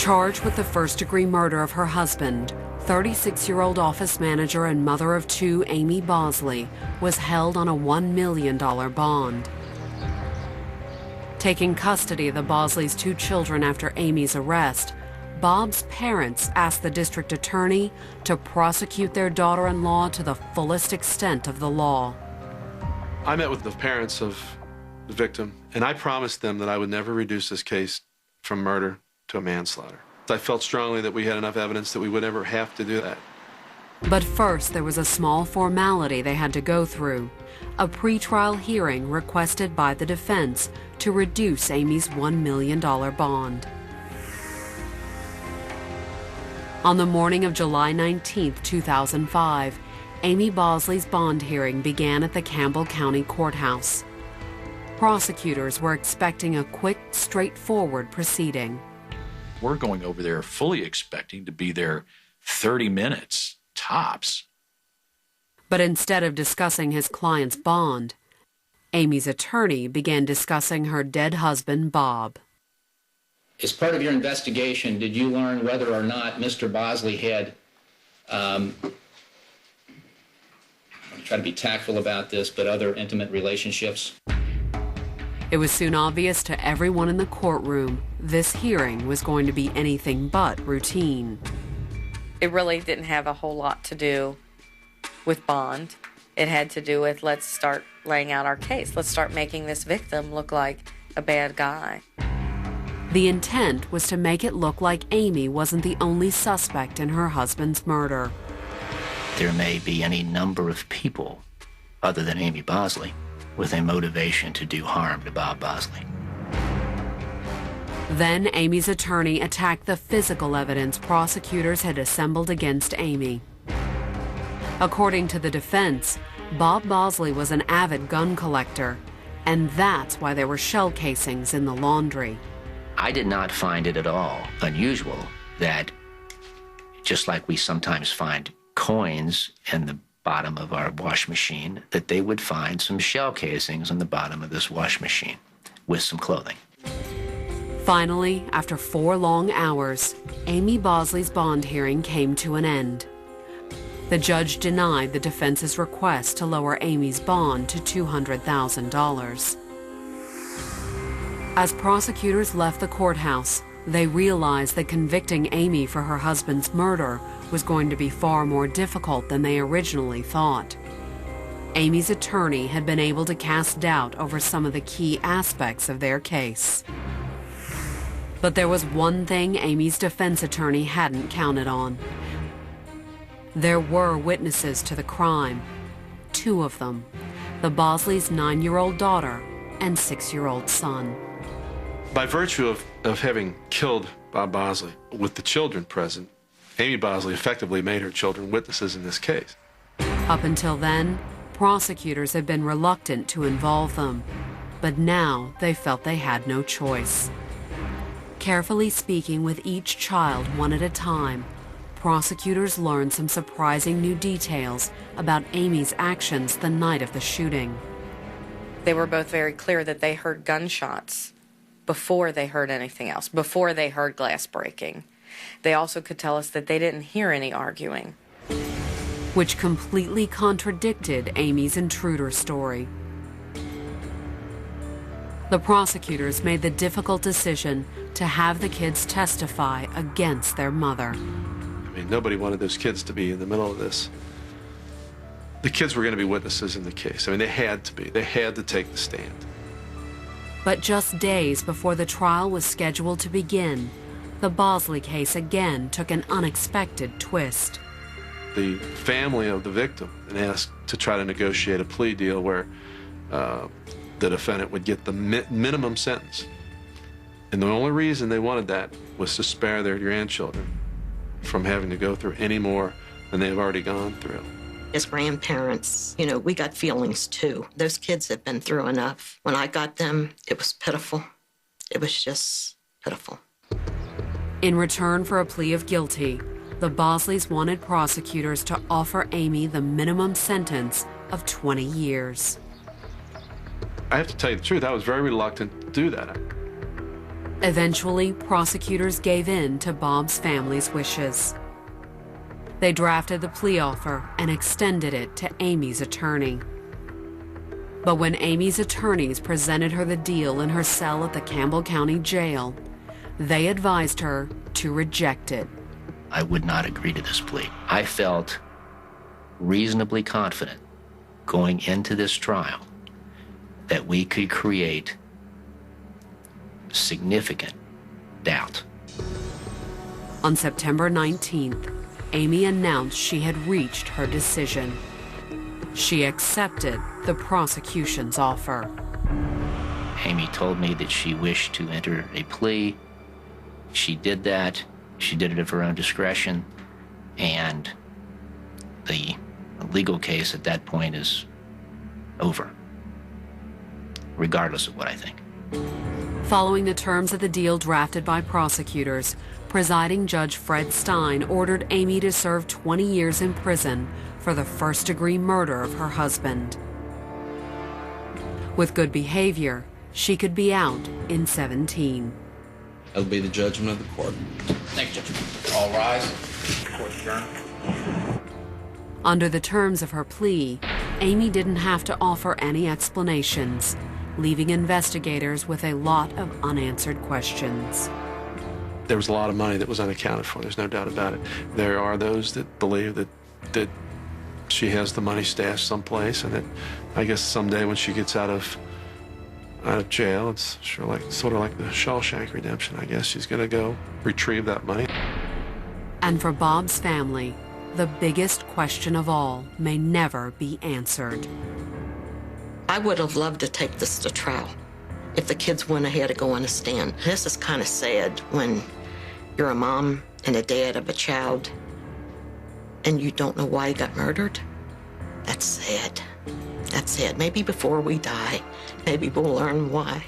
Charged with the first-degree murder of her husband, 36-year-old office manager and mother of two Amy Bosley was held on a $1 million bond. Taking custody of the Bosleys' two children after Amy's arrest, Bob's parents asked the district attorney to prosecute their daughter-in-law to the fullest extent of the law. I met with the parents of the victim, and I promised them that I would never reduce this case from murder to a manslaughter. I felt strongly that we had enough evidence that we would never have to do that. But first, there was a small formality they had to go through, a pretrial hearing requested by the defense to reduce Amy's $1 million bond. On the morning of July 19, 2005, Amy Bosley's bond hearing began at the Campbell County Courthouse. Prosecutors were expecting a quick, straightforward proceeding. We're going over there fully expecting to be there 30 minutes, tops. But instead of discussing his client's bond, Amy's attorney began discussing her dead husband, Bob. As part of your investigation, did you learn whether or not Mr. Bosley had, I'm trying to be tactful about this, but other intimate relationships? It was soon obvious to everyone in the courtroom this hearing was going to be anything but routine. It really didn't have a whole lot to do with bond. It had to do with, let's start laying out our case. Let's start making this victim look like a bad guy. The intent was to make it look like Amy wasn't the only suspect in her husband's murder. There may be any number of people other than Amy Bosley with a motivation to do harm to Bob Bosley. Then Amy's attorney attacked the physical evidence prosecutors had assembled against Amy. According to the defense, Bob Bosley was an avid gun collector, and that's why there were shell casings in the laundry. I did not find it at all unusual that, just like we sometimes find coins in the bottom of our wash machine, that they would find some shell casings on the bottom of this wash machine with some clothing. Finally, after 4 long hours, Amy Bosley's bond hearing came to an end. The judge denied the defense's request to lower Amy's bond to $200,000. As prosecutors left the courthouse, they realized that convicting Amy for her husband's murder was going to be far more difficult than they originally thought. Amy's attorney had been able to cast doubt over some of the key aspects of their case. But there was one thing Amy's defense attorney hadn't counted on. There were witnesses to the crime, 2 of them, the Bosley's 9-year-old daughter and 6-year-old son. By virtue of having killed Bob Bosley with the children present, Amy Bosley effectively made her children witnesses in this case. Up until then, prosecutors had been reluctant to involve them, but now they felt they had no choice. Carefully speaking with each child one at a time, prosecutors learned some surprising new details about Amy's actions the night of the shooting. They were both very clear that they heard gunshots before they heard anything else, before they heard glass breaking. They also could tell us that they didn't hear any arguing. Which completely contradicted Amy's intruder story. The prosecutors made the difficult decision to have the kids testify against their mother. I mean, nobody wanted those kids to be in the middle of this. The kids were going to be witnesses in the case. I mean, they had to be. They had to take the stand. But just days before the trial was scheduled to begin, the Bosley case again took an unexpected twist. The family of the victim asked to try to negotiate a plea deal where the defendant would get the minimum sentence. And the only reason they wanted that was to spare their grandchildren from having to go through any more than they've already gone through. As grandparents, you know, we got feelings too. Those kids have been through enough. When I got them, it was pitiful. It was just pitiful. In return for a plea of guilty, the Bosleys wanted prosecutors to offer Amy the minimum sentence of 20 years. I have to tell you the truth, I was very reluctant to do that. Eventually, prosecutors gave in to Bob's family's wishes. They drafted the plea offer and extended it to Amy's attorney. But when Amy's attorneys presented her the deal in her cell at the Campbell County Jail, they advised her to reject it. I would not agree to this plea. I felt reasonably confident going into this trial that we could create significant doubt. On September 19th, Amy announced she had reached her decision. She accepted the prosecution's offer. Amy told me that she wished to enter a plea. She did that. She did it of her own discretion, and the legal case at that point is over, regardless of what I think. Following the terms of the deal drafted by prosecutors, presiding Judge Fred Stein ordered Amy to serve 20 years in prison for the first-degree murder of her husband. With good behavior, she could be out in 17. That'll be the judgment of the court. Thank you, Judge. All rise. Court adjourned. Under the terms of her plea, Amy didn't have to offer any explanations, leaving investigators with a lot of unanswered questions. There was a lot of money that was unaccounted for, there's no doubt about it. There are those that believe that she has the money stashed someplace, and that I guess someday when she gets out of jail, it's sort of like the Shawshank Redemption. I guess she's going to go retrieve that money. And for Bob's family, the biggest question of all may never be answered. I would have loved to take this to trial if the kids went ahead of going to stand. This is kind of sad when you're a mom and a dad of a child and you don't know why he got murdered. That's sad. That's sad. Maybe before we die, maybe we'll learn why.